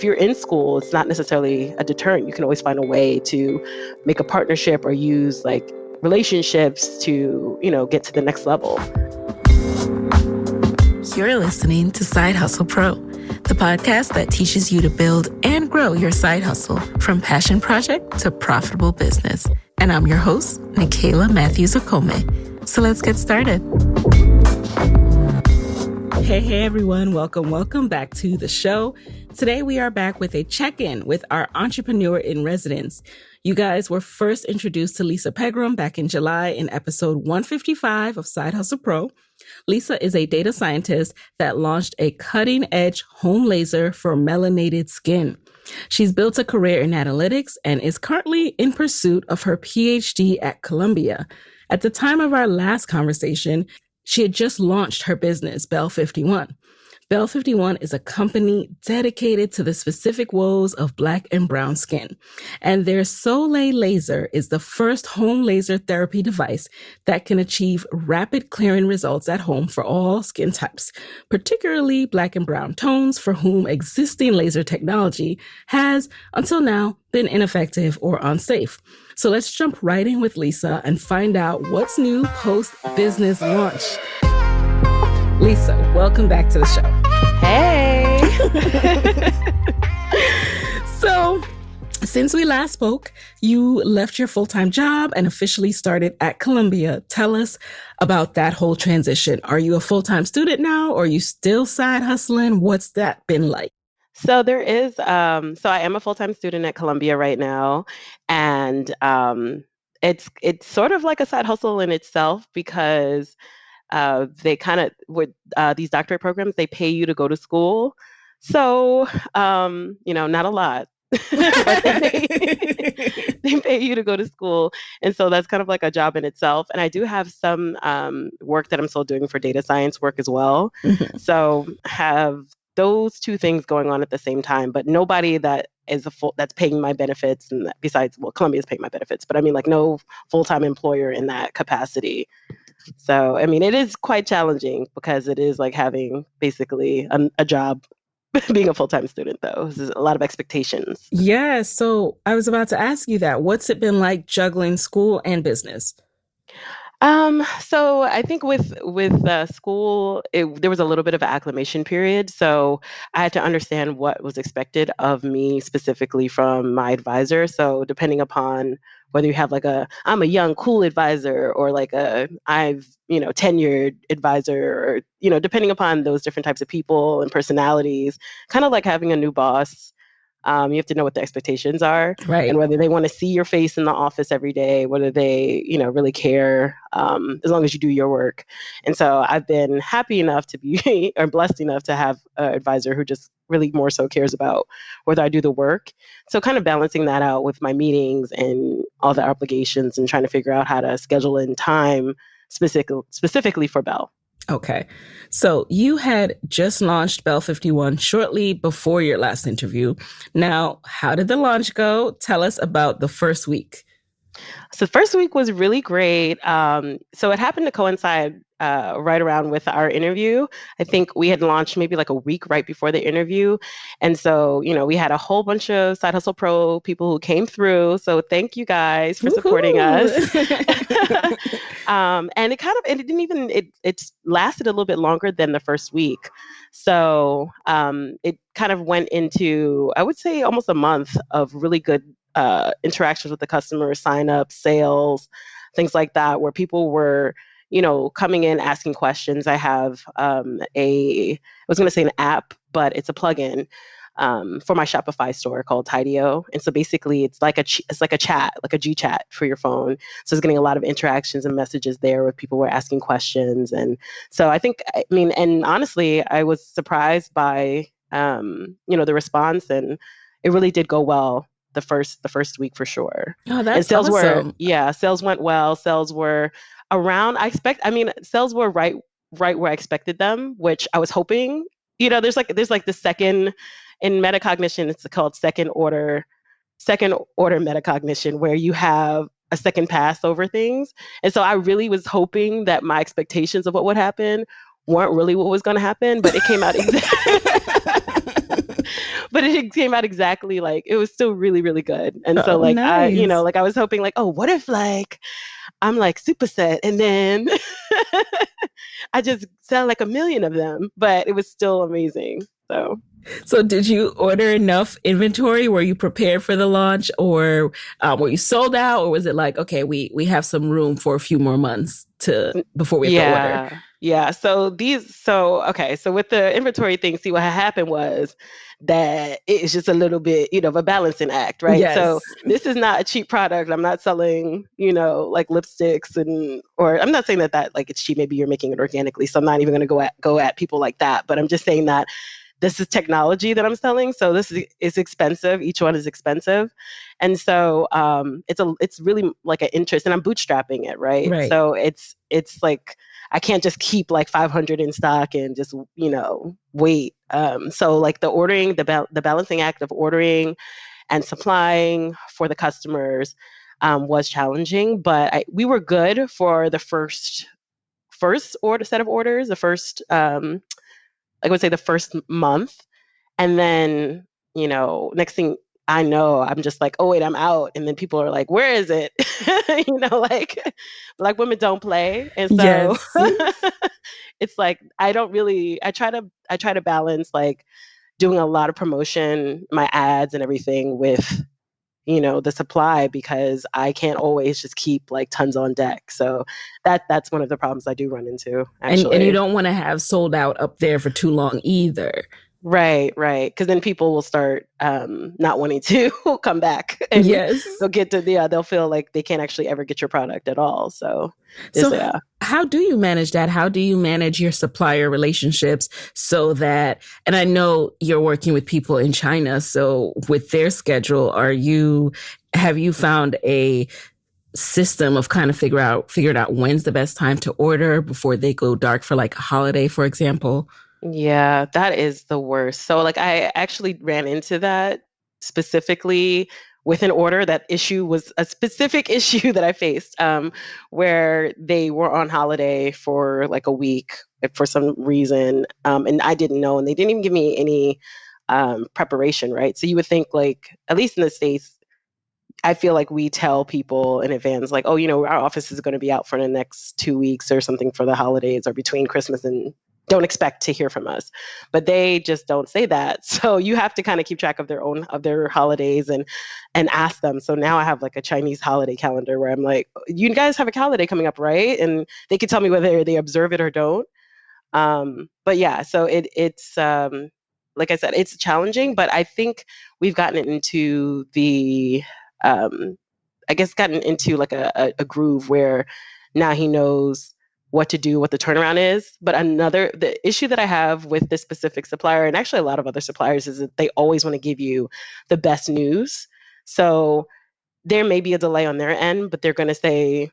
you're in school, it's not necessarily a deterrent. You can always find a way to make a partnership or use like relationships to, get to the next level. You're listening to Side Hustle Pro, the podcast that teaches you to build and grow your side hustle from passion project to profitable business. And I'm your host, Nicaila Matthews-Okome. So let's get started. Hey everyone, welcome back to the show. Today we are back with a check-in with our entrepreneur in residence. You guys were first introduced to Lisa Pegram back in July in episode 155 of Side Hustle Pro. Lisa is a data scientist that launched a cutting-edge home laser for melanated skin. She's built a career in analytics and is currently in pursuit of her PhD at Columbia. At the time of our last conversation, she had just launched her business, Belle 51. Belle 51 is a company dedicated to the specific woes of Black and brown skin. And their Solèy laser is the first home laser therapy device that can achieve rapid clearing results at home for all skin types, particularly Black and brown tones for whom existing laser technology has, until now, been ineffective or unsafe. So let's jump right in with Lisa and find out what's new post-business launch. Lisa, welcome back to the show. Hey! So, since we last spoke, you left your full-time job and officially started at Columbia. Tell us about that whole transition. Are you a full-time student now, or are you still side hustling? What's that been like? So there is, so I am a full-time student at Columbia right now, and it's sort of like a side hustle in itself because they kind of, with these doctorate programs, they pay you to go to school. So, not a lot, but they pay you to go to school. And so that's kind of like a job in itself. And I do have some work that I'm still doing for data science work as well. Mm-hmm. So have those two things going on at the same time, but nobody that is that's paying my benefits, and besides, Columbia's paying my benefits, but I mean, like, no full-time employer in that capacity. So, I mean, it is quite challenging because it is like having basically a job, being a full-time student, though. There's a lot of expectations. Yeah. So I was about to ask you that. What's it been like juggling school and business? So I think with school, there was a little bit of an acclimation period. So I had to understand what was expected of me specifically from my advisor. So depending upon whether you have like I'm a young, cool advisor, or like I've, tenured advisor, or, depending upon those different types of people and personalities, kind of like having a new boss. You have to know what the expectations are, right? And whether they want to see your face in the office every day, whether they, really care, as long as you do your work. And so I've been happy enough to be, or blessed enough to have an advisor who just really more so cares about whether I do the work. So kind of balancing that out with my meetings and all the obligations and trying to figure out how to schedule in time specifically for Belle. Okay. So you had just launched Belle 51 shortly before your last interview. Now, how did the launch go? Tell us about the first week. So the first week was really great. So it happened to coincide right around with our interview. I think we had launched maybe like a week right before the interview. And so, we had a whole bunch of Side Hustle Pro people who came through. So thank you guys for supporting us. And it lasted a little bit longer than the first week. So it kind of went into, I would say, almost a month of really good interactions with the customer, sign-ups, sales, things like that, where people were, coming in, asking questions. I have I was going to say an app, but it's a plugin for my Shopify store called Tidyo. And so basically it's like a chat, like a G chat for your phone. So it's getting a lot of interactions and messages there where people were asking questions. And so and honestly, I was surprised by, the response, and it really did go well the first week for sure. Oh, that's and sales awesome. Sales went well. Sales were around, sales were right where I expected them, which I was hoping. There's like the second, in meta-cognition, it's called second order meta-cognition, where you have a second pass over things. And so I really was hoping that my expectations of what would happen weren't really what was going to happen, but it came out exactly. but it came out exactly like it was still really, really good. And so Oh, like nice. like I was hoping like, oh, what if like I'm like superset and then I just sell like a million of them, but it was still amazing. So did you order enough inventory? Were you prepared for the launch, or were you sold out, or was it like, okay, we have some room for a few more months to before we have to order? Yeah. Yeah. So with the inventory thing, see what had happened was that it's just a little bit, of a balancing act, right? So Yes. this is not a cheap product. I'm not selling, like lipsticks or I'm not saying that like it's cheap. Maybe you're making it organically. So I'm not even going to go at people like that. But I'm just saying that this is technology that I'm selling. So this is expensive. Each one is expensive. And so it's really like an interest, and I'm bootstrapping it, right? Right. So it's like I can't just keep like 500 in stock and just wait. So like the balancing act of ordering and supplying for the customers was challenging, but we were good for the first order set of orders, the first I would say the first month. And then, next thing I know, I'm just like, oh wait, I'm out. And then people are like, where is it? Like women don't play. And so Yes. it's like I try to balance like doing a lot of promotion, my ads and everything with the supply, because I can't always just keep like tons on deck. So that's one of the problems I do run into, And you actually. don't want to have sold out up there for too long either. Right, right. Because then people will start not wanting to come back, and Yes. they'll feel like they can't actually ever get your product at all. So there's So, yeah. how do you manage that? How do you manage your supplier relationships so that, and I know you're working with people in China, so with their schedule, have you found a system of kind of figured out when's the best time to order before they go dark for like a holiday, for example? Yeah, that is the worst. So like I actually ran into that specifically with an order. That issue was a specific issue that I faced, where they were on holiday for like a week for some reason, and I didn't know, and they didn't even give me any preparation, right? So you would think like, at least in the States, I feel like we tell people in advance, like, oh, our office is going to be out for the next 2 weeks or something for the holidays or between Christmas, and don't expect to hear from us. But they just don't say that. So you have to kind of keep track of their holidays and ask them. So now I have like a Chinese holiday calendar where I'm like, you guys have a holiday coming up, right? And they can tell me whether they observe it or don't. But yeah, so it's like I said, it's challenging, but I think we've gotten into um, gotten into like a groove where now he knows what to do, what the turnaround is. But the issue that I have with this specific supplier, and actually a lot of other suppliers, is that they always want to give you the best news. So there may be a delay on their end, but they're going to say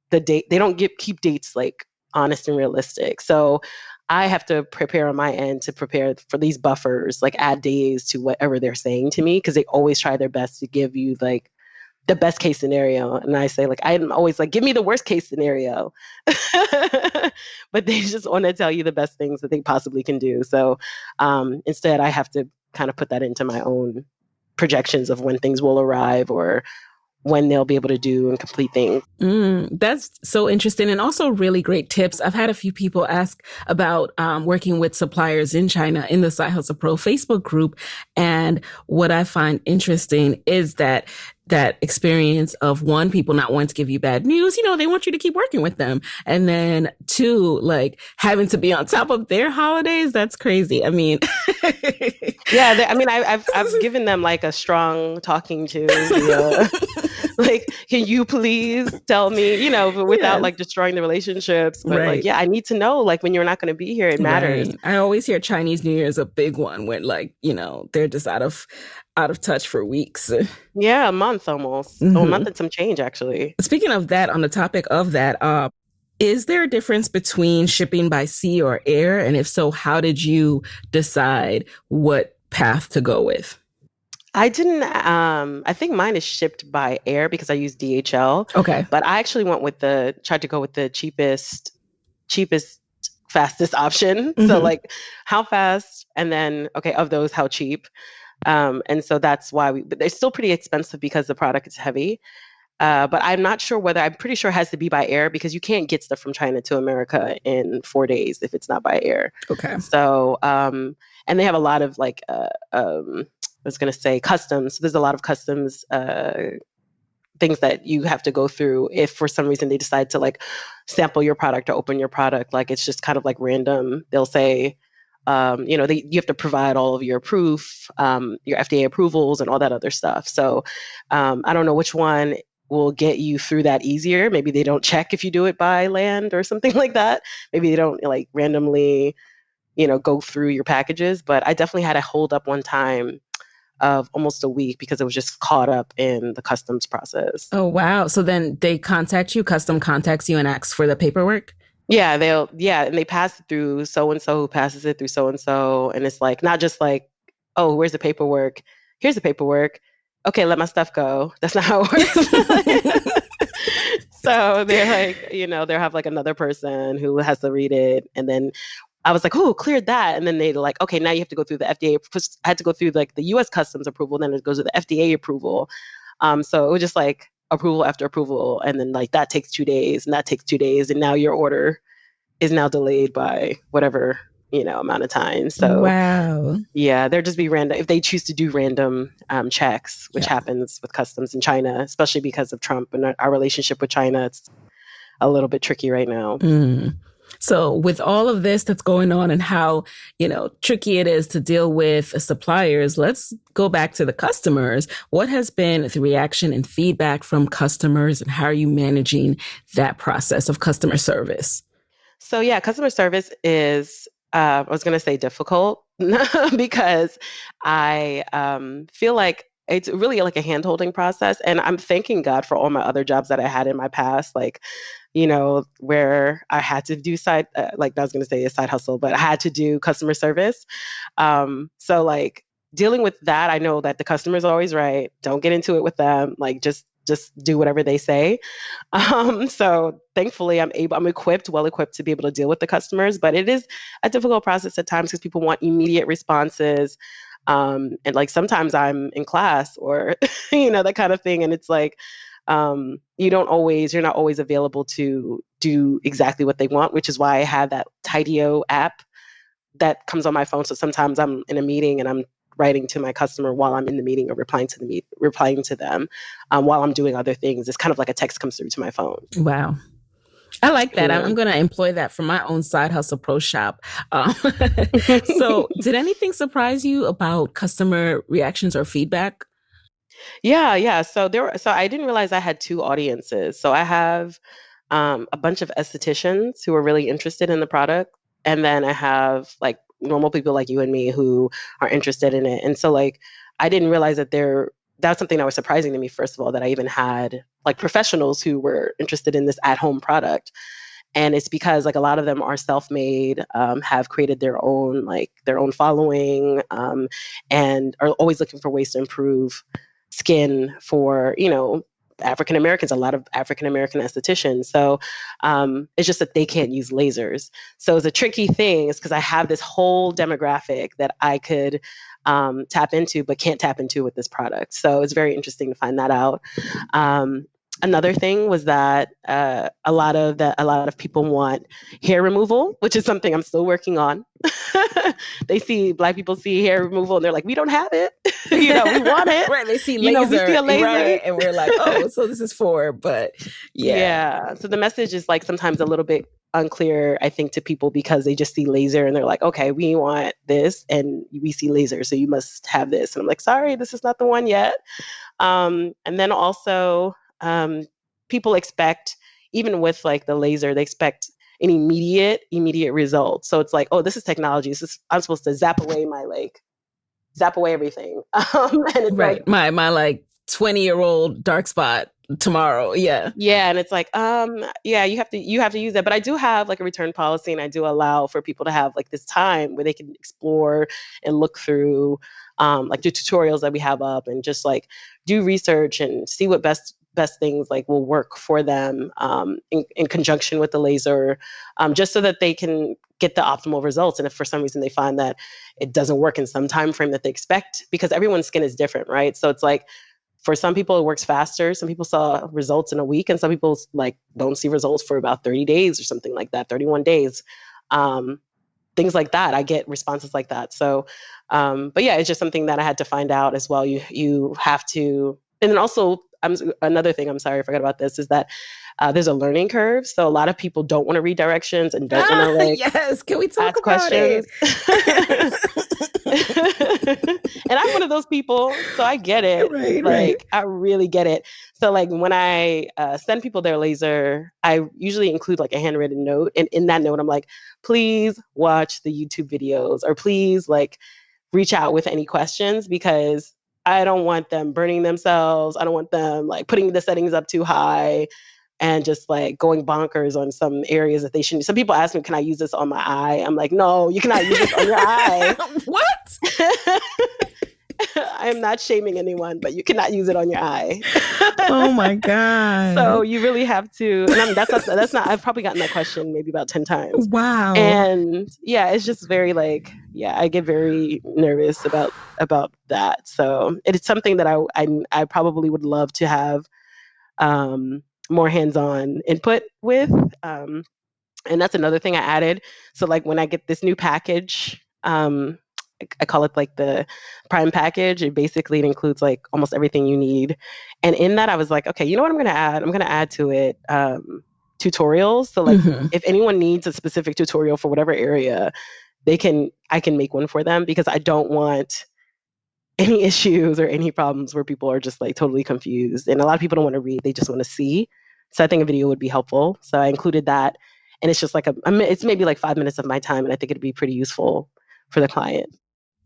the date. They don't keep dates like honest and realistic. So I have to prepare on my end to prepare for these buffers, like add days to whatever they're saying to me, because they always try their best to give you like the best case scenario. And I say, like, I'm always like, give me the worst case scenario. But they just want to tell you the best things that they possibly can do. So instead, I have to kind of put that into my own projections of when things will arrive or when they'll be able to do and complete things. That's so interesting, and also really great tips. I've had a few people ask about working with suppliers in China in the Side Hustle Pro Facebook group. And what I find interesting is that experience of, one, people not wanting to give you bad news. They want you to keep working with them. And then two, like having to be on top of their holidays. That's crazy. I mean, yeah, I mean, I've given them like a strong talking to. Yeah. Like, can you please tell me, but without yes. like destroying the relationships. But like, Right. yeah, I need to know like when you're not going to be here. It matters. Right. I always hear Chinese New Year is a big one when, like, they're just out of touch for weeks. Yeah, a month almost. Oh, a month and some change, actually. Speaking of that, on the topic of that, is there a difference between shipping by sea or air? And if so, how did you decide what path to go with? I didn't, I think mine is shipped by air because I use DHL, Okay. but I actually tried to go with the cheapest, fastest option. So like how fast, and then, okay, of those, how cheap. And so that's why but they're still pretty expensive because the product is heavy. But I'm not sure whether, I'm pretty sure it has to be by air because you can't get stuff from China to America in 4 days if it's not by air. Okay. So, and they have a lot of like, I was going to say customs. So there's a lot of customs things that you have to go through if for some reason they decide to like sample your product or open your product. Like it's just kind of like random. They'll say, you have to provide all of your proof, your FDA approvals and all that other stuff. So I don't know which one will get you through that easier. Maybe they don't check if you do it by land or something like that. Maybe they don't like randomly, go through your packages. But I definitely had a hold up one time of almost a week because it was just caught up in the customs process. Oh, wow. So then they contact you, custom contacts you and asks for the paperwork? Yeah, and they pass it through so and so who passes it through so and so. And it's like, not just like, oh, where's the paperwork? Here's the paperwork. Okay, let my stuff go. That's not how it works. So they're like, they'll have like another person who has to read it. And then I was like, oh, cleared that. And then they're like, okay, now you have to go through the FDA. I had to go through like the US customs approval. Then it goes to the FDA approval. So it was just like approval after approval. And then like that takes 2 days and that takes 2 days. And now your order is now delayed by whatever, amount of time. So wow. Yeah, there'll just be random, if they choose to do random checks, which happens with customs in China, especially because of Trump and our relationship with China. It's a little bit tricky right now. So with all of this that's going on and how, tricky it is to deal with suppliers, let's go back to the customers. What has been the reaction and feedback from customers, and how are you managing that process of customer service? So yeah, customer service is, I was going to say difficult because I feel like it's really like a hand-holding process. And I'm thanking God for all my other jobs that I had in my past, like, where I had to do like I was going to say a side hustle, but I had to do customer service. So like dealing with that, I know that the customer is always right. Don't get into it with them. Like just do whatever they say. So thankfully I'm well equipped to be able to deal with the customers, but it is a difficult process at times because people want immediate responses. And like sometimes I'm in class or, that kind of thing. And it's like, you're not always available to do exactly what they want, which is why I have that Tidio app that comes on my phone. So sometimes I'm in a meeting and I'm writing to my customer while I'm in the meeting or replying to them while I'm doing other things. It's kind of like a text comes through to my phone. Wow. I like that. Yeah. I'm going to employ that for my own side hustle pro shop. So did anything surprise you about customer reactions or feedback? Yeah. So I didn't realize I had two audiences. So I have a bunch of estheticians who are really interested in the product. And then I have like normal people like you and me who are interested in it. And so like, I didn't realize that's something that was surprising to me, first of all, that I even had like professionals who were interested in this at-home product. And it's because like a lot of them are self-made, have created their own following, and are always looking for ways to improve skin for, African Americans, a lot of African American estheticians. So it's just that they can't use lasers. So it's a tricky thing, is because I have this whole demographic that I could tap into, but can't tap into with this product. So it's very interesting to find that out. Another thing was that a lot of people want hair removal, which is something I'm still working on. Black people see hair removal and they're like, we don't have it. We want it. Right. They see laser, we see a laser. Right, and we're like, oh, so this is but yeah. Yeah. So the message is like sometimes a little bit unclear, I think, to people because they just see laser and they're like, okay, we want this and we see laser, so you must have this. And I'm like, sorry, this is not the one yet. And then also, people expect, even with like the laser, they expect an immediate result. So it's like, oh, this is technology. I'm supposed to zap away everything. And it's right. Like, my like 20-year-old dark spot tomorrow. Yeah. Yeah. And it's like, yeah, you have to use that. But I do have like a return policy, and I do allow for people to have like this time where they can explore and look through like the tutorials that we have up and just like do research and see what best best things like will work for them in conjunction with the laser, just so that they can get the optimal results. And if for some reason they find that it doesn't work in some time frame that they expect, because everyone's skin is different, right? So it's like, for some people, it works faster. Some people saw results in a week, and some people like don't see results for about 30 days or something like that, 31 days. Things like that. I get responses like that. So, but yeah, it's just something that I had to find out as well. You have to, and then also, another thing, I'm sorry, I forgot about this, is that there's a learning curve. So a lot of people don't want to read directions and don't want to like yes, can we talk ask about questions. it? And I'm one of those people, so I get it. Right. I really get it. So like when I send people their laser, I usually include like a handwritten note, and in that note, I'm like, please watch the YouTube videos, or please like reach out with any questions, because I don't want them burning themselves. I don't want them like putting the settings up too high and just like going bonkers on some areas that they shouldn't. Some people ask me, can I use this on my eye? I'm like, no, you cannot use this on your eye. What? I am not shaming anyone, but you cannot use it on your eye. Oh my God. So you really have to, and that's not, I've probably gotten that question maybe about 10 times. Wow. And yeah, it's just very like, yeah, I get very nervous about that. So it's something that I probably would love to have more hands-on input with. And that's another thing I added. So like when I get this new package, I call it like the Prime package. It basically includes like almost everything you need. And in that, I was like, okay, you know what I'm going to add? I'm going to add to it tutorials. So like if anyone needs a specific tutorial for whatever area, I can make one for them, because I don't want any issues or any problems where people are just like totally confused. And a lot of people don't want to read, they just want to see. So I think a video would be helpful. So I included that. And it's just like it's maybe like 5 minutes of my time. And I think it'd be pretty useful for the client.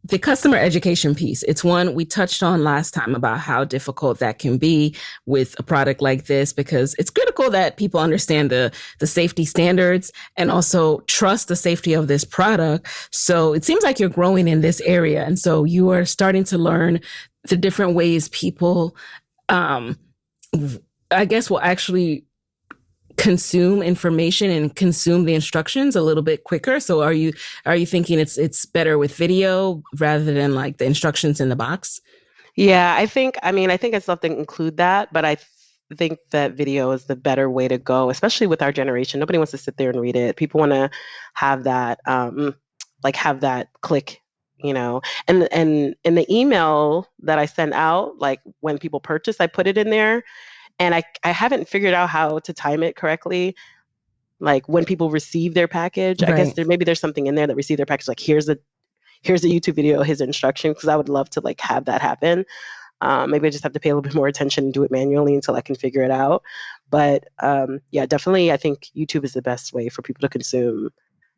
The customer education piece, it's one we touched on last time about how difficult that can be with a product like this, because it's critical that people understand the safety standards and also trust the safety of this product. So it seems like you're growing in this area. And so you are starting to learn the different ways people, I guess, will actually consume information and consume the instructions a little bit quicker. So are you thinking it's better with video rather than like the instructions in the box? Yeah, I think I still have to include that, but I think that video is the better way to go, especially with our generation. Nobody wants to sit there and read it. People want to have that have that click, and in the email that I send out, like when people purchase, I put it in there. And I haven't figured out how to time it correctly. Like when people receive their package, Right. I guess there's something in there that receive their package. Like here's the YouTube video, his instruction, because I would love to like have that happen. Maybe I just have to pay a little bit more attention and do it manually until I can figure it out. But yeah, definitely, I think YouTube is the best way for people to consume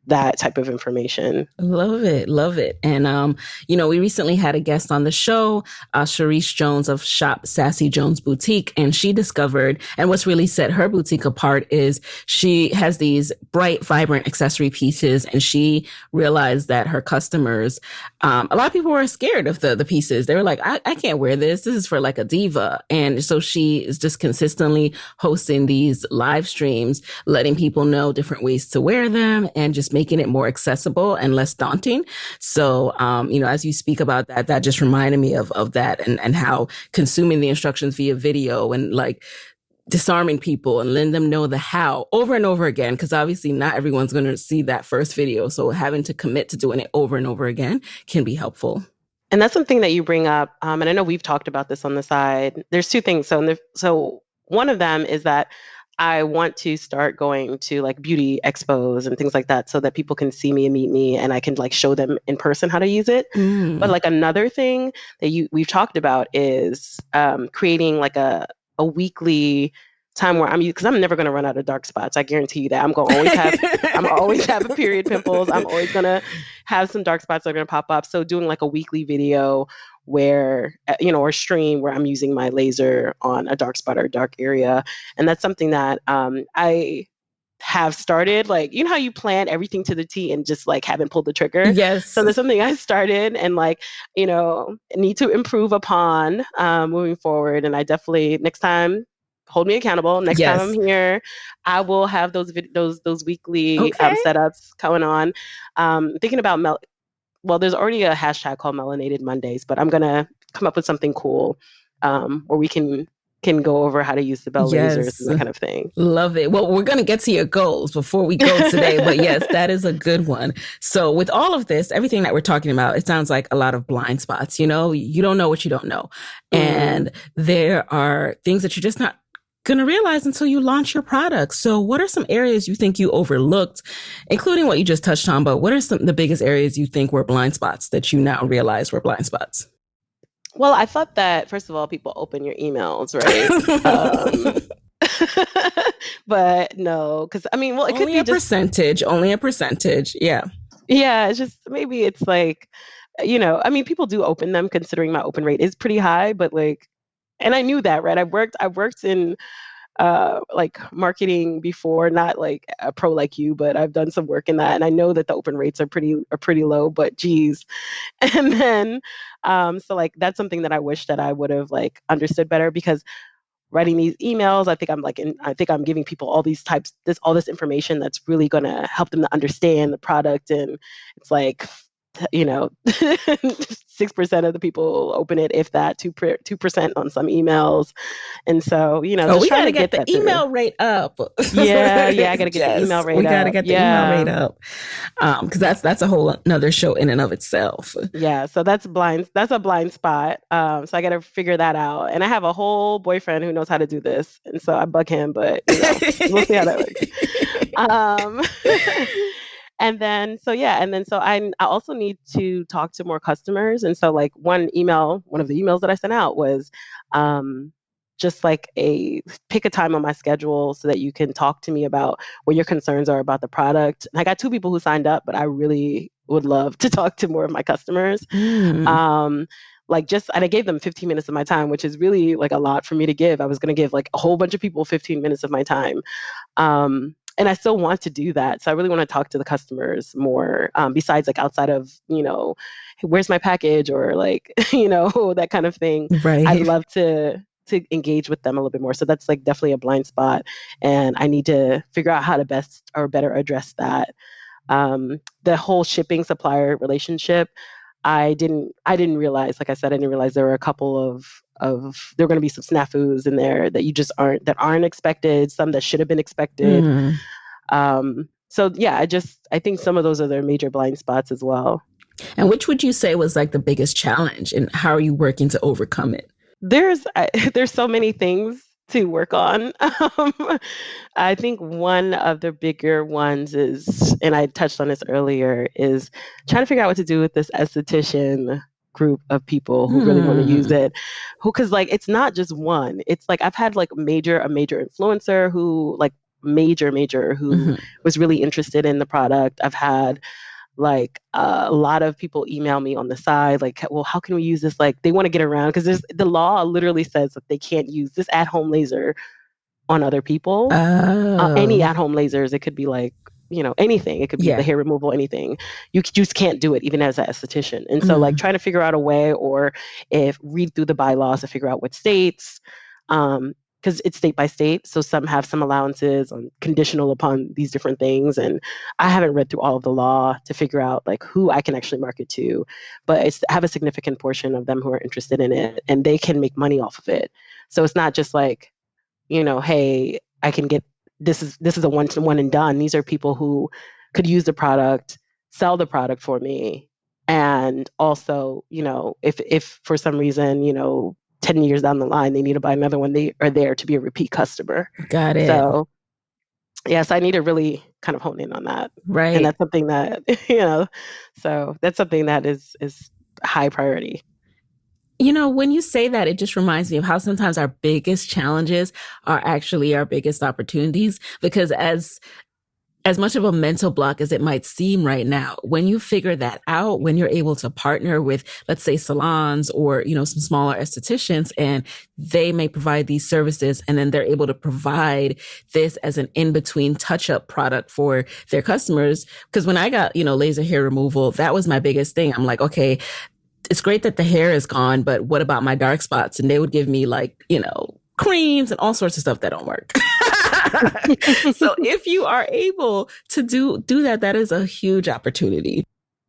that type of information. Love it. And, we recently had a guest on the show, Sharice Jones of Shop Sassy Jones Boutique. And she discovered, and what's really set her boutique apart is she has these bright, vibrant accessory pieces. And she realized that her customers, a lot of people were scared of the pieces. They were like, I can't wear this. This is for like a diva. And so she is just consistently hosting these live streams, letting people know different ways to wear them and just making it more accessible and less daunting. So, as you speak about that, that just reminded me of that and how consuming the instructions via video and like disarming people and letting them know the how over and over again, because obviously not everyone's going to see that first video. So having to commit to doing it over and over again can be helpful. And that's something that you bring up. And I know we've talked about this on the side. There's two things. So one of them is that I want to start going to like beauty expos and things like that so that people can see me and meet me and I can like show them in person how to use it. But like another thing that we've talked about is creating like a weekly time where because I'm never going to run out of dark spots. I guarantee you that. I'm always have period pimples. I'm always going to have some dark spots that are going to pop up. So doing like a weekly video where, or stream where I'm using my laser on a dark spot or a dark area. And that's something that I have started, like, how you plan everything to the T and just like haven't pulled the trigger. Yes. So there's something I started and like, need to improve upon moving forward. And I definitely next time, hold me accountable. Next time I'm Yes. here, I will have those weekly Okay. setups going on. Thinking about well, there's already a hashtag called Melanated Mondays, but I'm gonna come up with something cool where we can go over how to use the Bell lasers Yes. and that kind of thing. Love it. Well, we're going to get to your goals before we go today, but yes, that is a good one. So with all of this, everything that we're talking about, it sounds like a lot of blind spots. You know, you don't know what you don't know. And there are things that you're just not going to realize until you launch your product. So what are some areas you think you overlooked, including what you just touched on, but what are some the biggest areas you think were blind spots that you now realize were blind spots? Well, I thought that, first of all, people open your emails, right? But no, because I mean, well, it could Only be a just, percentage, only a percentage. Yeah. yeah, it's just maybe it's like, I mean, people do open them considering my open rate is pretty high, but like, and I knew that, right? I worked in like marketing before, not like a pro like you, but I've done some work in that, and I know that the open rates are pretty low, but geez. And then so like that's something that I wish that I would have like understood better, because writing these emails, I think I'm giving people all this information that's really going to help them to understand the product. And it's like, 6% of the people open it, if that, 2% on some emails. And so, Oh, just we trying got to to get get the that through. email rate up. Yeah, I got to get the email Yes, rate we got to up. get the email rate Yeah. up. Because that's a whole another show in and of itself. Yeah, so that's a blind spot. So I got to figure that out. And I have a whole boyfriend who knows how to do this. And so I bug him, but we'll see how that works. Um, and then so yeah, and then so I also need to talk to more customers. And so like one of the emails that I sent out was just like pick a time on my schedule so that you can talk to me about what your concerns are about the product. And I got 2 people who signed up, but I really would love to talk to more of my customers. And I gave them 15 minutes of my time, which is really like a lot for me to give. I was going to give like a whole bunch of people 15 minutes of my time. And I still want to do that. So I really want to talk to the customers more, besides like outside of, where's my package, or like, that kind of thing. I'd Right. love to engage with them a little bit more. So that's like definitely a blind spot. And I need to figure out how to best or better address that. The whole shipping supplier relationship, I didn't realize, like I said, I didn't realize there were a couple of there were going to be some snafus in there that aren't expected, some that should have been expected. So yeah, I think some of those are their major blind spots as well. And which would you say was like the biggest challenge, and how are you working to overcome it? There's so many things to work on. I think one of the bigger ones is, and I touched on this earlier, is trying to figure out what to do with this esthetician group of people who really want to use it. Because like it's not just one. It's like I've had like a major influencer who like major who was really interested in the product. I've had like a lot of people email me on the side like, well, how can we use this? Like they want to get around, because the law literally says that they can't use this at-home laser on other people. Any at-home lasers, it could be like, anything. It could be the hair removal, anything. You just can't do it even as an esthetician. And so like trying to figure out a way, or if read through the bylaws to figure out what states, because it's state by state. So some have some allowances on conditional upon these different things. And I haven't read through all of the law to figure out like who I can actually market to, but I have a significant portion of them who are interested in it, and they can make money off of it. So it's not just like, hey, I can get, this is a one and done. These are people who could use the product, sell the product for me. And also, if for some reason, 10 years down the line, they need to buy another one, they are there to be a repeat customer. Got it. So yes, I need to really kind of hone in on that. Right. And that's something that, so that's something that is high priority. When you say that, it just reminds me of how sometimes our biggest challenges are actually our biggest opportunities, because as much of a mental block as it might seem right now, when you figure that out, when you're able to partner with, let's say, salons or, some smaller estheticians, and they may provide these services, and then they're able to provide this as an in-between touch-up product for their customers. Because when I got, laser hair removal, that was my biggest thing. I'm like, okay, it's great that the hair is gone, but what about my dark spots? And they would give me like, creams and all sorts of stuff that don't work. So if you are able to do that, that is a huge opportunity.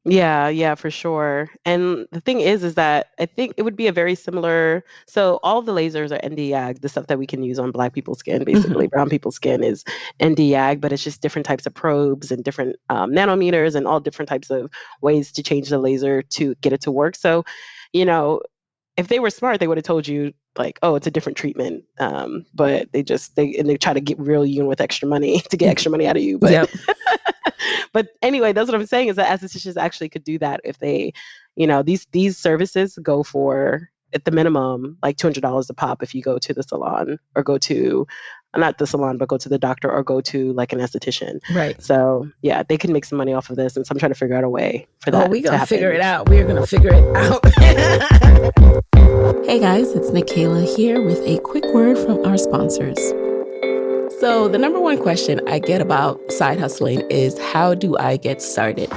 Yeah, for sure. And the thing is that I think it would be a very similar. So all of the lasers are Nd:YAG, the stuff that we can use on Black people's skin, basically. Brown people's skin is Nd:YAG, but it's just different types of probes and different nanometers and all different types of ways to change the laser to get it to work. So, you know, if they were smart, they would have told you like, oh, it's a different treatment. But they try to reel you in with extra money to get extra money out of you. But Yep. but anyway, that's what I'm saying is that estheticians actually could do that if they, these services go for at the minimum like $200 a pop if you go to the salon or go to not the salon, but go to the doctor or go to like an esthetician. Right. So yeah, they can make some money off of this. And so I'm trying to figure out a way for that. Oh, we're going to to figure it out. We're going to figure it out. Hey guys, it's Nikayla here with a quick word from our sponsors. So the number one question I get about side hustling is, how do I get started?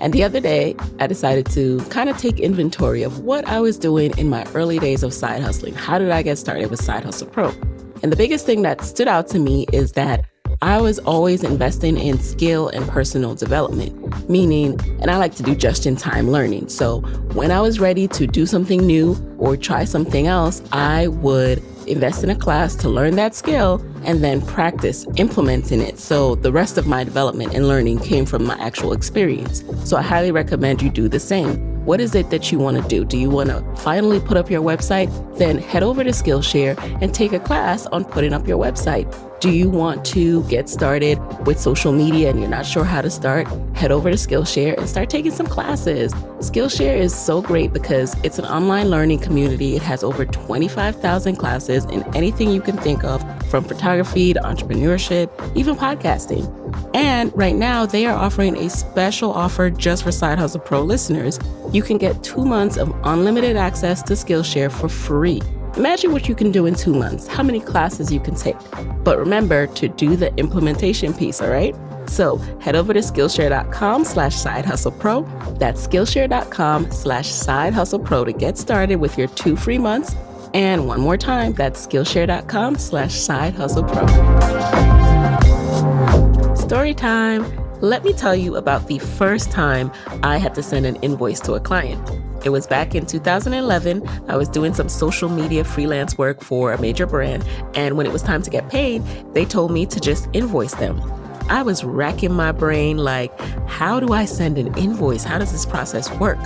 And the other day, I decided to kind of take inventory of what I was doing in my early days of side hustling. How did I get started with Side Hustle Pro? And the biggest thing that stood out to me is that I was always investing in skill and personal development, meaning, and I like to do just-in-time learning. So when I was ready to do something new or try something else, I would invest in a class to learn that skill and then practice implementing it. So the rest of my development and learning came from my actual experience. So I highly recommend you do the same. What is it that you want to do? Do you want to finally put up your website? Then head over to Skillshare and take a class on putting up your website. Do you want to get started with social media and you're not sure how to start? Head over to Skillshare and start taking some classes. Skillshare is so great because it's an online learning community. It has over 25,000 classes in anything you can think of, from photography to entrepreneurship, even podcasting. And right now, they are offering a special offer just for Side Hustle Pro listeners. You can get 2 months of unlimited access to Skillshare for free. Imagine what you can do in 2 months, how many classes you can take. But remember to do the implementation piece, all right? So head over to Skillshare.com/sidehustlepro. That's Skillshare.com/sidehustlepro to get started with your 2 free months. And one more time, that's Skillshare.com/sidehustlepro. Story time. Let me tell you about the first time I had to send an invoice to a client. It was back in 2011. I was doing some social media freelance work for a major brand, and when it was time to get paid, they told me to just invoice them. I was racking my brain like, how do I send an invoice? How does this process work?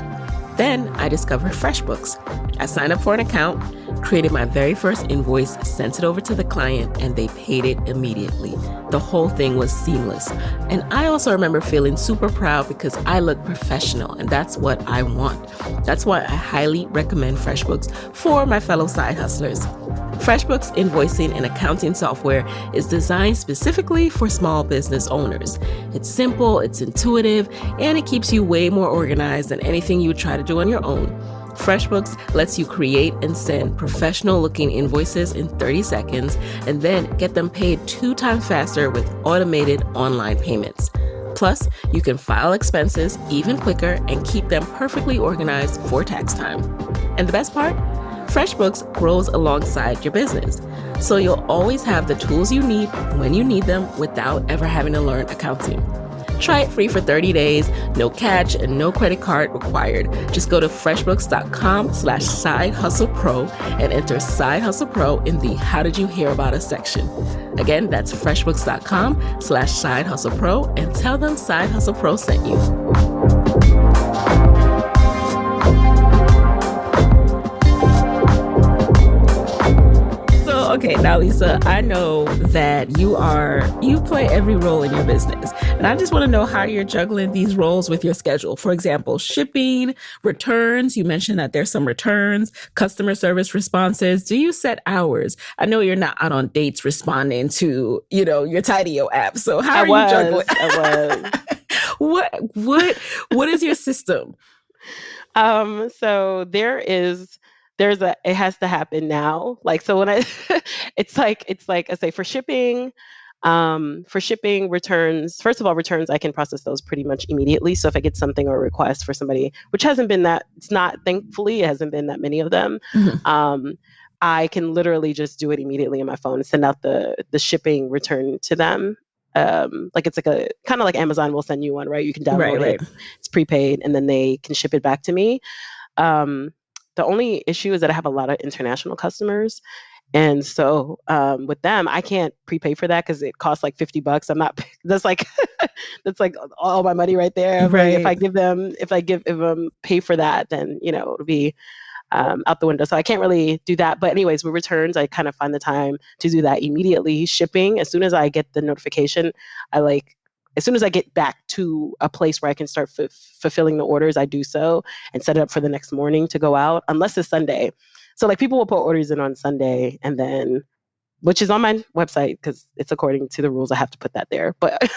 Then I discovered FreshBooks. I signed up for an account, created my very first invoice, sent it over to the client, and they paid it immediately. The whole thing was seamless. And I also remember feeling super proud because I look professional, and that's what I want. That's why I highly recommend FreshBooks for my fellow side hustlers. FreshBooks invoicing and accounting software is designed specifically for small business owners. It's simple, it's intuitive, and it keeps you way more organized than anything you would try to do on your own. FreshBooks lets you create and send professional-looking invoices in 30 seconds and then get them paid 2 times faster with automated online payments. Plus, you can file expenses even quicker and keep them perfectly organized for tax time. And the best part? FreshBooks grows alongside your business, so you'll always have the tools you need when you need them without ever having to learn accounting. Try it free for 30 days, no catch, and no credit card required. Just go to freshbooks.com/sidehustlepro and enter Side Hustle Pro in the How Did You Hear About Us section. Again, that's freshbooks.com/sidehustlepro and tell them Side Hustle Pro sent you. Okay, now Lisa, I know that you play every role in your business, and I just want to know how you're juggling these roles with your schedule. For example, shipping, returns. You mentioned that there's some returns, customer service responses. Do you set hours? I know you're not out on dates responding to, your Tidio app. So how are you juggling? I was. What is your system? So it has to happen now. Like, so when it's like, I say for shipping returns, first of all, returns, I can process those pretty much immediately. So if I get something or a request for somebody, which thankfully, it hasn't been that many of them. Mm-hmm. I can literally just do it immediately on my phone and send out the shipping return to them. Like it's like a kind of like Amazon will send you one, right? You can Right, download it, right. it's prepaid, and then they can ship it back to me. Um, the only issue is that I have a lot of international customers. And so with them, I can't prepay for that because it costs like $50. I'm not, that's like, that's like all my money right there. I'm like, Right. if pay for that, then, it'll be out the window. So I can't really do that. But anyways, with returns, I kind of find the time to do that immediately. Shipping, as soon as I get the notification, as soon as I get back to a place where I can start fulfilling the orders, I do so and set it up for the next morning to go out, unless it's Sunday. So like people will put orders in on Sunday and then which is on my website because it's according to the rules. I have to put that there. But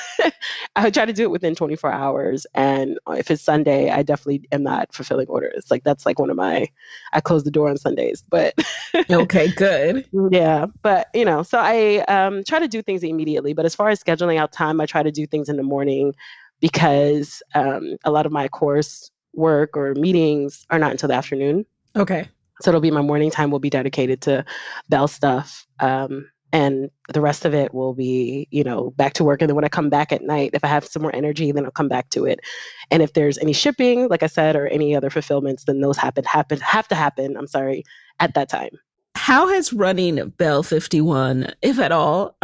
I try to do it within 24 hours. And if it's Sunday, I definitely am not fulfilling orders. Like that's like I close the door on Sundays. But Okay, good. yeah, but so I try to do things immediately. But as far as scheduling out time, I try to do things in the morning because a lot of my course work or meetings are not until the afternoon. Okay. So it'll be my morning time will be dedicated to Belle stuff. And the rest of it will be, back to work. And then when I come back at night, if I have some more energy, then I'll come back to it. And if there's any shipping, like I said, or any other fulfillments, then those have to happen, at that time. How has running Belle 51, if at all,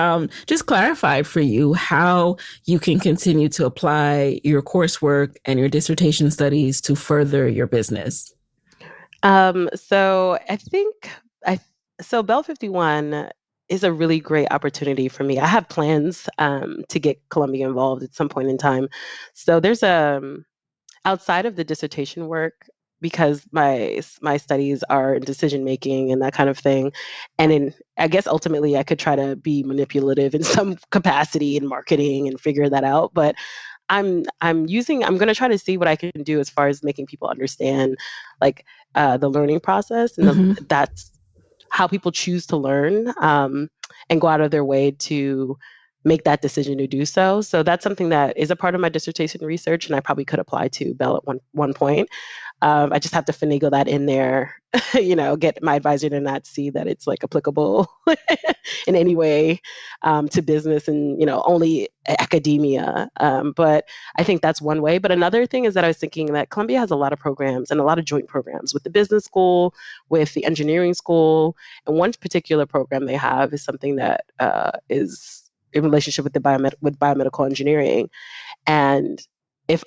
just clarified for you how you can continue to apply your coursework and your dissertation studies to further your business? So I think so Belle 51 is a really great opportunity for me. I have plans to get Columbia involved at some point in time. So there's outside of the dissertation work because my studies are in decision making and that kind of thing. And I guess ultimately I could try to be manipulative in some capacity in marketing and figure that out. But I'm going to try to see what I can do as far as making people understand like the learning process and Mm-hmm. that's how people choose to learn and go out of their way to make that decision to do so. So that's something that is a part of my dissertation research and I probably could apply to Belle at one point. I just have to finagle that in there, get my advisor to not see that it's like applicable in any way to business and, only academia. But I think that's one way. But another thing is that I was thinking that Columbia has a lot of programs and a lot of joint programs with the business school, with the engineering school. And one particular program they have is something that is in relationship with with biomedical engineering. And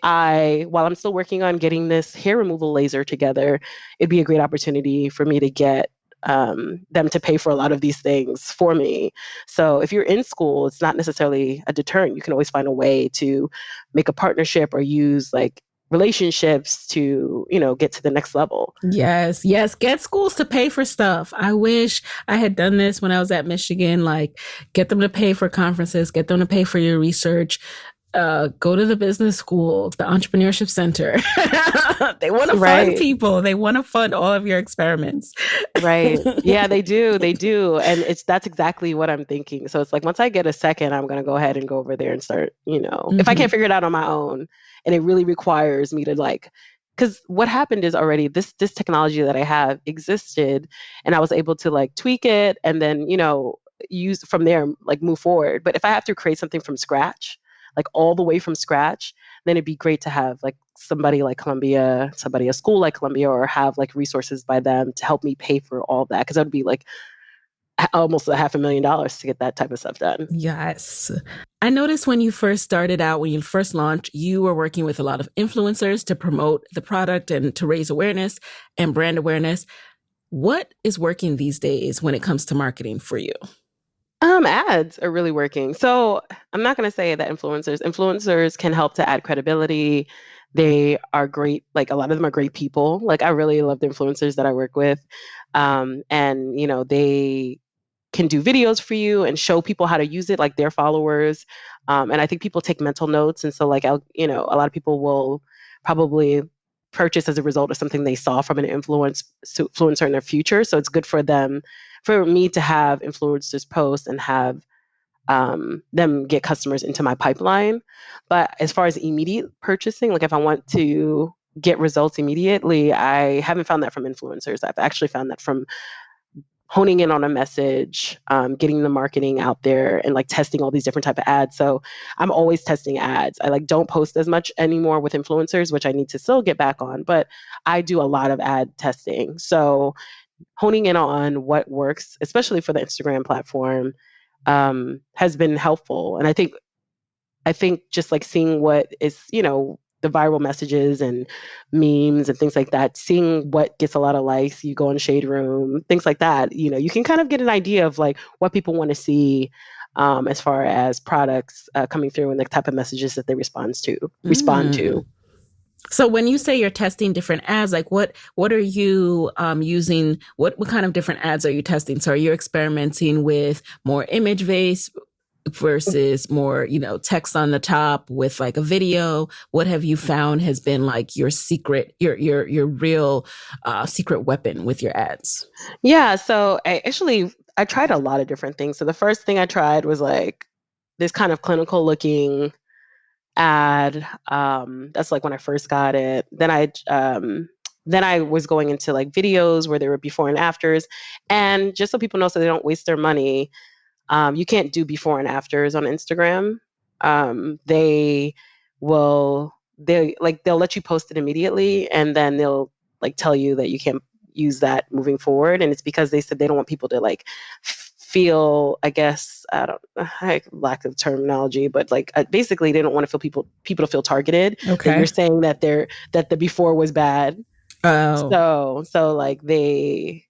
while I'm still working on getting this hair removal laser together, it'd be a great opportunity for me to get them to pay for a lot of these things for me. So if you're in school, it's not necessarily a deterrent. You can always find a way to make a partnership or use like relationships to, get to the next level. Yes, yes. Get schools to pay for stuff. I wish I had done this when I was at Michigan. Like, get them to pay for conferences, get them to pay for your research. Go to the business school, the entrepreneurship center. They want to fund Right. people. They want to fund all of your experiments. Right. Yeah, they do. They do. And that's exactly what I'm thinking. So it's like once I get a second, I'm gonna go ahead and go over there and start, if I Mm-hmm. can't figure it out on my own and it really requires me to like because what happened is already this technology that I have existed and I was able to like tweak it and then, use from there, like move forward. But if I have to create something from scratch, like all the way from scratch, then it'd be great to have like somebody like Columbia, somebody a school like Columbia, or have like resources by them to help me pay for all that because that would be like almost $500,000 to get that type of stuff done. Yes. I noticed when you first started out, when you first launched, you were working with a lot of influencers to promote the product and to raise awareness and brand awareness. What is working these days when it comes to marketing for you? Ads are really working. So I'm not going to say that influencers can help to add credibility. They are great. Like a lot of them are great people. Like I really love the influencers that I work with. And they can do videos for you and show people how to use it, like their followers. And I think people take mental notes. And so like, a lot of people will probably purchase as a result of something they saw from an influencer in their future. So it's good for me to have influencers post and have them get customers into my pipeline. But as far as immediate purchasing, like if I want to get results immediately, I haven't found that from influencers. I've actually found that from honing in on a message, getting the marketing out there, and like testing all these different type of ads. So I'm always testing ads. I like don't post as much anymore with influencers, which I need to still get back on, but I do a lot of ad testing. So honing in on what works, especially for the Instagram platform, has been helpful. And I think just like seeing what is, the viral messages and memes and things like that, seeing what gets a lot of likes, you go in Shade Room, things like that, you can kind of get an idea of like what people want to see, as far as products coming through and the type of messages that they respond to. So when you say you're testing different ads, like what are you using? What kind of different ads are you testing? So are you experimenting with more image based versus more, text on the top with like a video? What have you found has been like your secret, your real secret weapon with your ads? Yeah, so I tried a lot of different things. So the first thing I tried was like this kind of clinical looking ad. That's like when I first got it. Then I was going into like videos where there were before and afters. And just so people know, so they don't waste their money, you can't do before and afters on Instagram. They they'll let you post it immediately, and then they'll like tell you that you can't use that moving forward. And it's because they said they don't want people to like feel, I guess, I don't lack of terminology, but like basically they don't want to feel people to feel targeted. That you're saying that the before was bad. Oh. So like they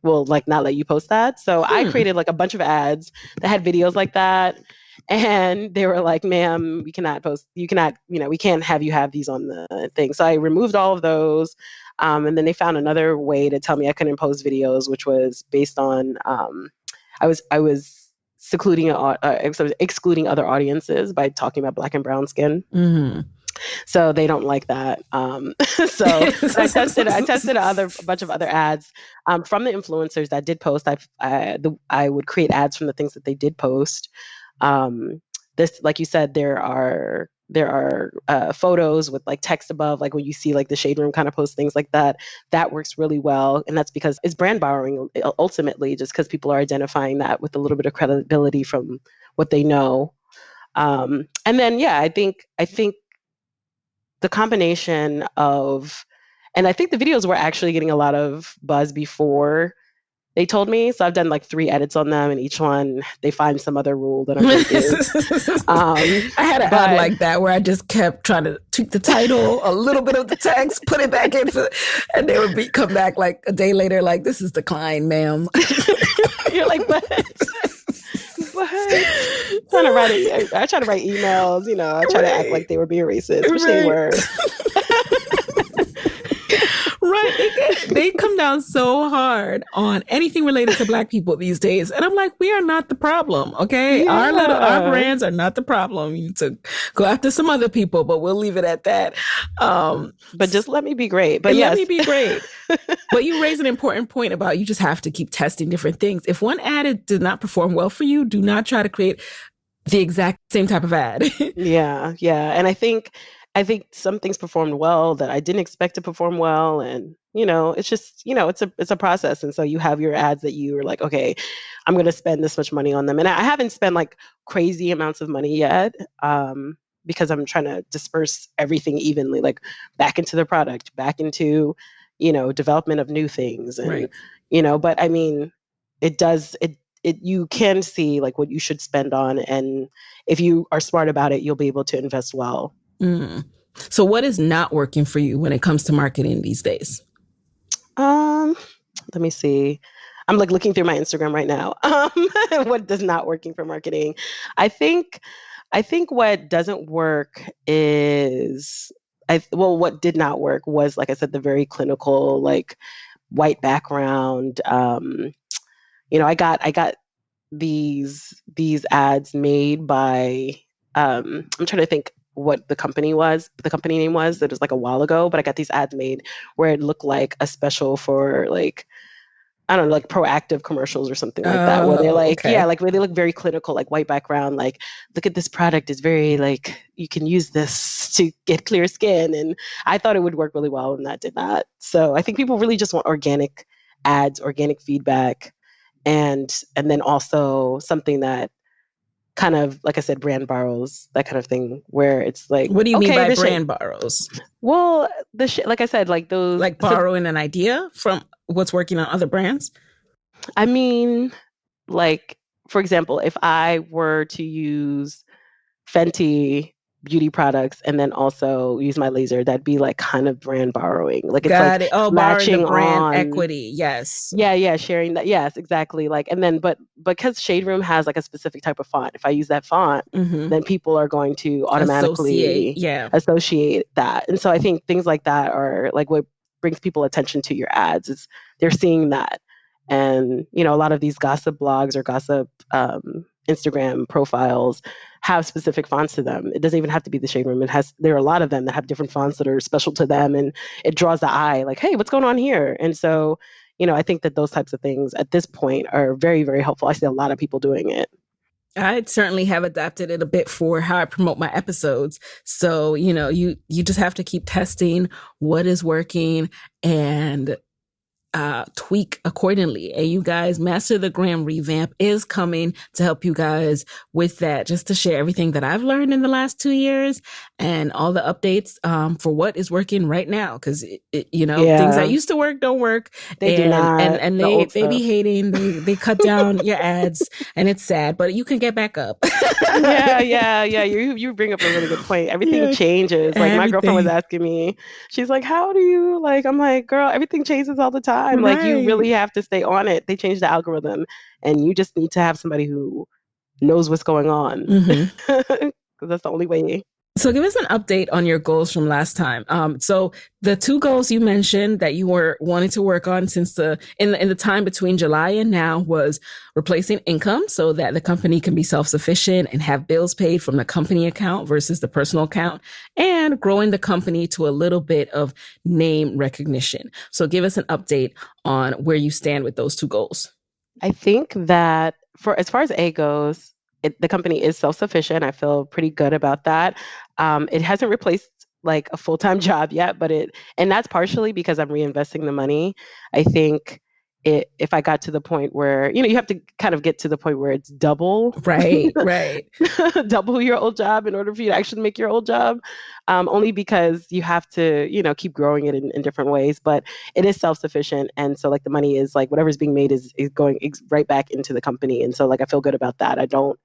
will like not let you post that. So I created like a bunch of ads that had videos like that. And they were like, ma'am, we can't have you have these on the thing. So I removed all of those. And then they found another way to tell me I couldn't post videos, which was based on, I was excluding other audiences by talking about Black and brown skin. Mm-hmm. So they don't like that. So I tested a bunch of other ads from the influencers that did post. I would create ads from the things that they did post. This, like you said, there are photos with like text above, like when you see like the Shade Room kind of post things like that. That works really well, and that's because it's brand borrowing ultimately, just because people are identifying that with a little bit of credibility from what they know. And then I think the combination of, and I think the videos were actually getting a lot of buzz before they told me. So I've done like 3 edits on them, and each one they find some other rule that I'm breaking. I had an ad like that where I just kept trying to tweak the title, a little bit of the text, put it back in, and they would come back like a day later, like, this is declined, ma'am. You're like, but I try to write emails, I try to act like they were being racist, which they were. Right. They come down so hard on anything related to Black people these days. And I'm like, we are not the problem. Okay. Yeah. Our brands are not the problem. You need to go after some other people, but we'll leave it at that. But just let me be great. But let me be great. But you raise an important point about you just have to keep testing different things. If one ad did not perform well for you, do not try to create the exact same type of ad. Yeah. And I think some things performed well that I didn't expect to perform well. And, it's just, it's a process. And so you have your ads that you are like, okay, I'm going to spend this much money on them. And I haven't spent like crazy amounts of money yet, because I'm trying to disperse everything evenly, like back into the product, back into, development of new things. And, right. But I mean, you can see like what you should spend on. And if you are smart about it, you'll be able to invest well. Mm. So what is not working for you when it comes to marketing these days? Let me see. I'm like looking through my Instagram right now. What does not working for marketing? I think what doesn't work is what did not work was, like I said, the very clinical, like white background. I got these ads made by, I'm trying to think what the company name was. It was like a while ago, but I got these ads made where it looked like a special for like, I don't know, like proactive commercials or something like that, where they're like, where they look very clinical, like white background, like, look at this product is very like, you can use this to get clear skin. And I thought it would work really well, and that did not. So I think people really just want organic ads, organic feedback. and then also something that kind of, like I said, brand borrows, that kind of thing, where it's like, What do you mean okay, by this shit. brand borrows? Well, like I said, like those. Like So borrowing an idea from what's working on other brands? I mean, like for example, if I were to use Fenty beauty products and then also use my laser, that'd be like kind of brand borrowing. Like it's like Got it. Oh, borrowing the latching brand on. equity. Yes. Yeah, sharing that. Yes, exactly. Like, and then, but because Shade Room has like a specific type of font, if I use that font, Mm-hmm. then people are going to Associate. automatically Yeah. associate that. And so I think things like that are like what brings people attention to your ads is they're seeing that. And, a lot of these gossip blogs or gossip Instagram profiles have specific fonts to them. It doesn't even have to be the Shade Room. There are a lot of them that have different fonts that are special to them, and it draws the eye like, hey, what's going on here? And so, I think that those types of things at this point are very, very helpful. I see a lot of people doing it. I certainly have adapted it a bit for how I promote my episodes. So, you just have to keep testing what is working and tweak accordingly. And you guys, Master the Gram revamp is coming to help you guys with that, just to share everything that I've learned in the last 2 years and all the updates for what is working right now. Because things that Yeah, used to work don't work, they do and not. The they old they be stuff. hating. They cut down your ads, and it's sad, but you can get back up. Yeah. You bring up a really good point. Everything Yeah, changes. Like my girlfriend was everything. asking me, she's like, "How do you like?" I'm like, "Girl, everything changes all the time. Like you Right. really have to stay on it. They change the algorithm, and you just need to have somebody who knows what's going on, Mm-hmm. because that's the only way." So give us an update on your goals from last time. So the two goals you mentioned that you were wanting to work on since in the time between July and now was replacing income so that the company can be self-sufficient and have bills paid from the company account versus the personal account, and growing the company to a little bit of name recognition. So give us an update on where you stand with those two goals. I think that for as far as A goes, the company is self-sufficient. I feel pretty good about that. It hasn't replaced like a full-time job yet, and that's partially because I'm reinvesting the money. I think if I got to the point where, you have to kind of get to the point where it's double, Right, right. double your old job in order for you to actually make your old job, only because you have to, keep growing it in different ways. But it is self-sufficient, and so like the money is like whatever's being made is going right back into the company, and so like I feel good about that. I don't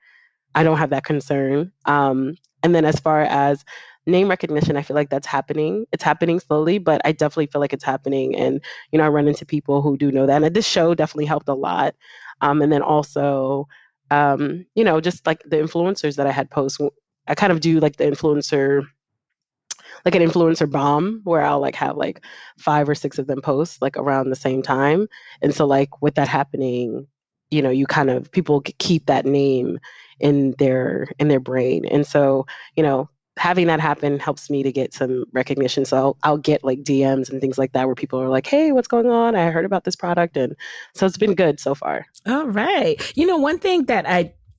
have that concern. And then as far as name recognition, I feel like that's happening. It's happening slowly, but I definitely feel like it's happening. And, I run into people who do know that. And this show definitely helped a lot. And then also, just like the influencers that I had post, I kind of do like the influencer, like an influencer bomb where I'll like have like 5 or 6 of them post like around the same time. And so like with that happening, you kind of people keep that name in their brain. And so, having that happen helps me to get some recognition. So I'll get like DMs and things like that where people are like, "Hey, what's going on? I heard about this product." And so it's been good so far. All right. One thing that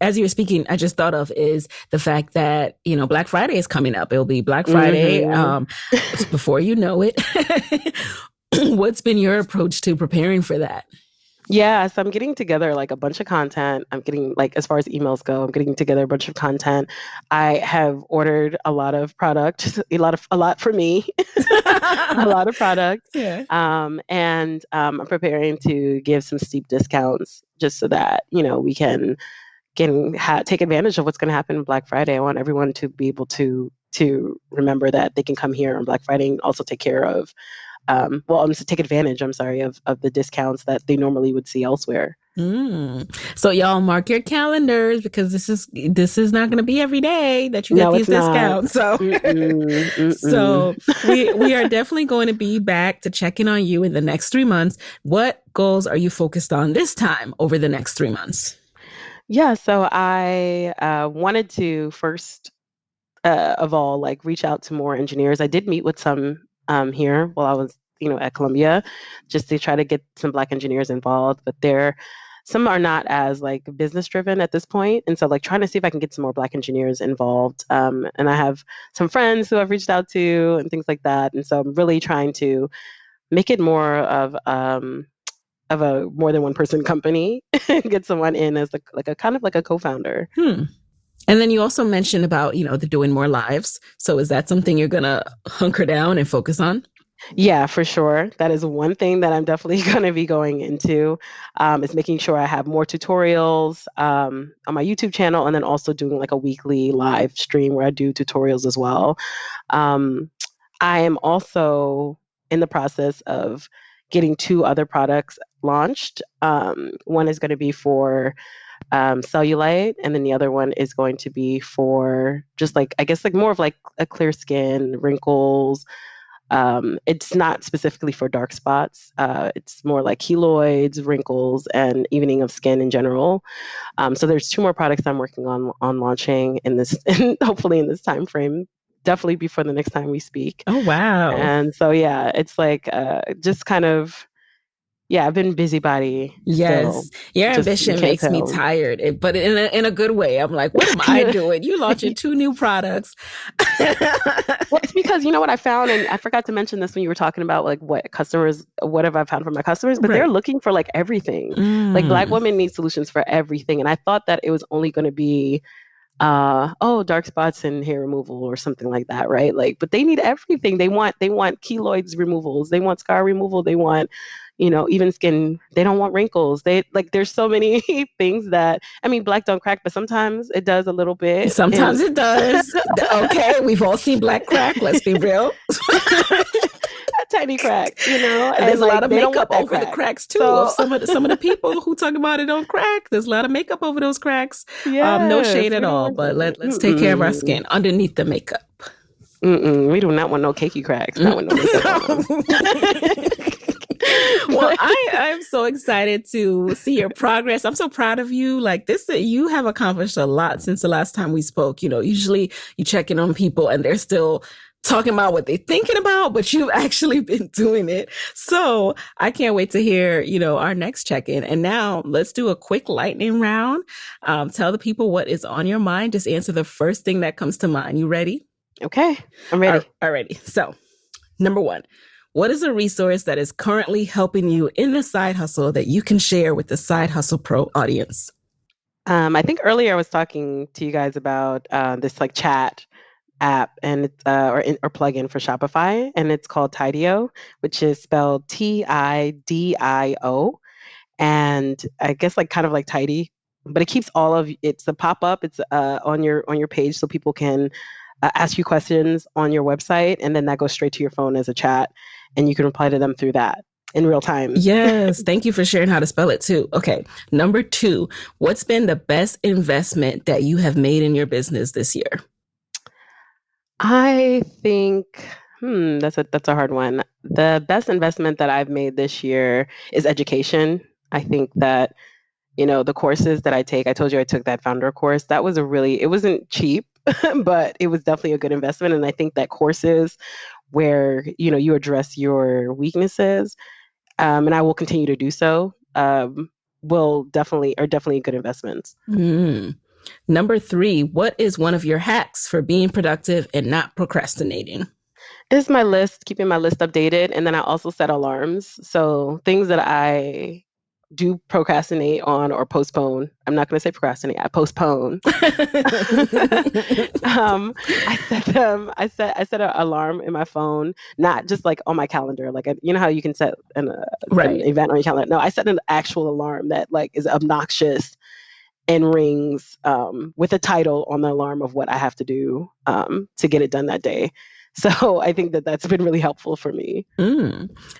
as you were speaking, I just thought of is the fact that, Black Friday is coming up. It'll be Black Friday Hmm. before you know it. What's been your approach to preparing for that? Yeah, so I'm getting together like a bunch of content. I'm getting like as far as emails go, I'm getting together a bunch of content. I have ordered a lot of product, a lot for me, a lot of product. Yeah. And I'm preparing to give some steep discounts just so that, we can take advantage of what's going to happen on Black Friday. I want everyone to be able to remember that they can come here on Black Friday and also take care of to take advantage, I'm sorry, of the discounts that they normally would see elsewhere. So y'all mark your calendars because this is not going to be every day that you get No, these it's not. discounts. So Mm-mm, so mm-mm. we are definitely going to be back to check in on you in the next 3 months. What goals are you focused on this time over the next 3 months? Yeah, so I wanted to first of all like reach out to more engineers. I did meet with some here while I was, at Columbia, just to try to get some Black engineers involved. But some are not as like business driven at this point, and so like trying to see if I can get some more Black engineers involved. And I have some friends who I've reached out to and things like that, and so I'm really trying to make it more of of a more than one person company, get someone in as a kind of like a co-founder. And then you also mentioned about, the doing more lives. So is that something you're going to hunker down and focus on? Yeah, for sure. That is one thing that I'm definitely going to be going into, is making sure I have more tutorials on my YouTube channel, and then also doing like a weekly live stream where I do tutorials as well. Um, I am also in the process of getting two other products launched. One is going to be for cellulite, and then the other one is going to be for just like, I guess, like more of like a clear skin, wrinkles. It's not specifically for dark spots. It's more like keloids, wrinkles, and evening of skin in general. So there's two more products I'm working on launching in this, hopefully in this time frame. Definitely before the next time we speak. Oh, wow. And so yeah, it's like just kind of, yeah, I've been busybody. Yes. Still. Your Just, you ambition can't makes me tell. tired, but in a good way. I'm like, what am I doing? You launching two new products. Well, it's because you know what I found, and I forgot to mention this when you were talking about like what have I found for my customers, but they're Right. looking for like everything. Like Black women need solutions for everything. And I thought that it was only going to be dark spots and hair removal or something like that, right? Like, but they need everything. They want keloids removals, they want scar removal, they want, even skin. They don't want wrinkles. They like, there's so many things that, I mean, black don't crack, but sometimes it does a little bit. Sometimes it does. Okay, we've all seen black crack. Let's be real. A tiny crack, And there's a lot of makeup over the cracks too. So, Of some of the people who talk about it don't crack. There's a lot of makeup over those cracks. yes, No shade we at don't all, want but that. let's take care of our skin underneath the makeup. We do not want no cakey cracks. Not with no makeup on them. Well, I'm so excited to see your progress. I'm so proud of you. Like this, you have accomplished a lot since the last time we spoke. Usually you check in on people and they're still talking about what they're thinking about, but you've actually been doing it. So I can't wait to hear, our next check-in. And now let's do a quick lightning round. Tell the people what is on your mind. Just answer the first thing that comes to mind. You ready? Okay, I'm ready. Alrighty. So, number one, what is a resource that is currently helping you in the side hustle that you can share with the Side Hustle Pro audience? I think earlier I was talking to you guys about this like chat app, and it's or plugin for Shopify, and it's called Tidio, which is spelled Tidio, and I guess like kind of like tidy, but it keeps it's a pop up. It's on your page, so people can ask you questions on your website, and then that goes straight to your phone as a chat, and you can reply to them through that in real time. Yes. Thank you for sharing how to spell it too. Okay. Number two, what's been the best investment that you have made in your business this year? I think that's a hard one. The best investment that I've made this year is education. I think that, the courses that I take, I told you I took that founder course. That was it wasn't cheap, but it was definitely a good investment. And I think that courses where, you address your weaknesses, and I will continue to do so, are definitely good investments. Number three, what is one of your hacks for being productive and not procrastinating? It's my list, keeping my list updated. And then I also set alarms. So things that I do procrastinate on or postpone. I'm not going to say procrastinate. I postpone. I set an alarm in my phone, not just like on my calendar. Like, you know how you can set an event on your calendar. No, I set an actual alarm that like is obnoxious and rings with a title on the alarm of what I have to do to get it done that day. So I think that that's been really helpful for me.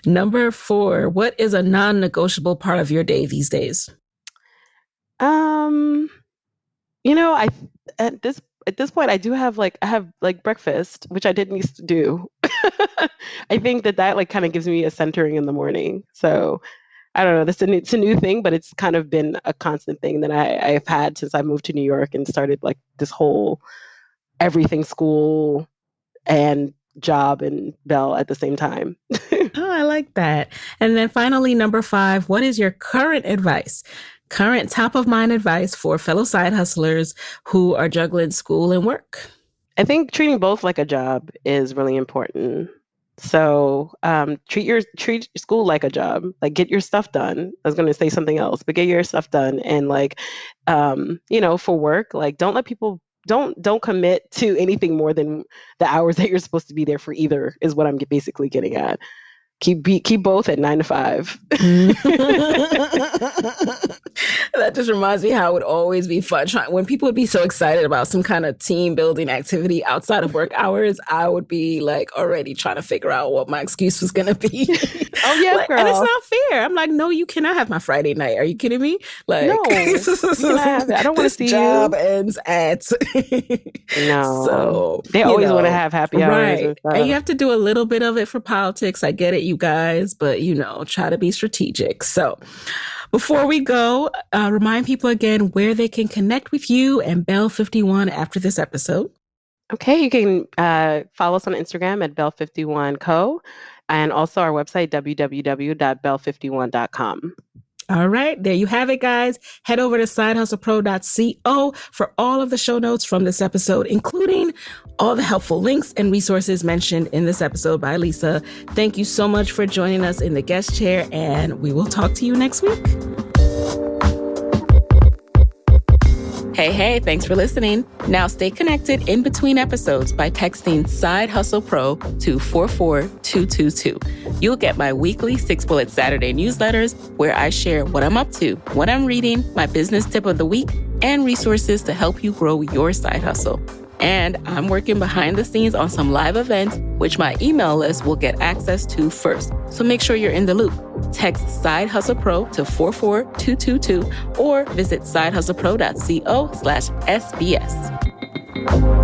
Number four, what is a non-negotiable part of your day these days? I at this point I have breakfast, which I didn't used to do. I think that like kind of gives me a centering in the morning. So I don't know. It's a new thing, but it's kind of been a constant thing that I've had since I moved to New York and started like this whole everything school and job and Belle at the same time. Oh, I like that. And then finally, number five, what is your current top of mind advice for fellow side hustlers who are juggling school and work? I think treating both like a job is really important. So treat school like a job. Like get your stuff done. I was going to say something else, but get your stuff done. And like, for work, like don't commit to anything more than the hours that you're supposed to be there for either. Is what I'm basically getting at. Keep both at 9 to 5. That just reminds me how it would always be fun when people would be so excited about some kind of team building activity outside of work hours. I would be like already trying to figure out what my excuse was going to be. Oh yeah, girl. And it's not fair. I'm like, no, you cannot have my Friday night. Are you kidding me? Like, no, you cannot have it. I don't want to see this job ends at. No, so they always want to have happy hours, right? And you have to do a little bit of it for politics. I get it, you guys, but try to be strategic. So before we go, remind people again where they can connect with you and Belle 51 after this episode. Okay, you can follow us on Instagram at Belle51Co and also our website, www.belle51.com. All right, there you have it, guys. Head over to sidehustlepro.co for all of the show notes from this episode, including all the helpful links and resources mentioned in this episode by Lisa. Thank you so much for joining us in the guest chair, and we will talk to you next week. Hey, thanks for listening. Now stay connected in between episodes by texting Side Hustle Pro to 44222. You'll get my weekly 6-bullet Saturday newsletters where I share what I'm up to, what I'm reading, my business tip of the week, and resources to help you grow your side hustle. And I'm working behind the scenes on some live events, which my email list will get access to first. So make sure you're in the loop. Text Side Hustle Pro to 44222 or visit sidehustlepro.co/SBS.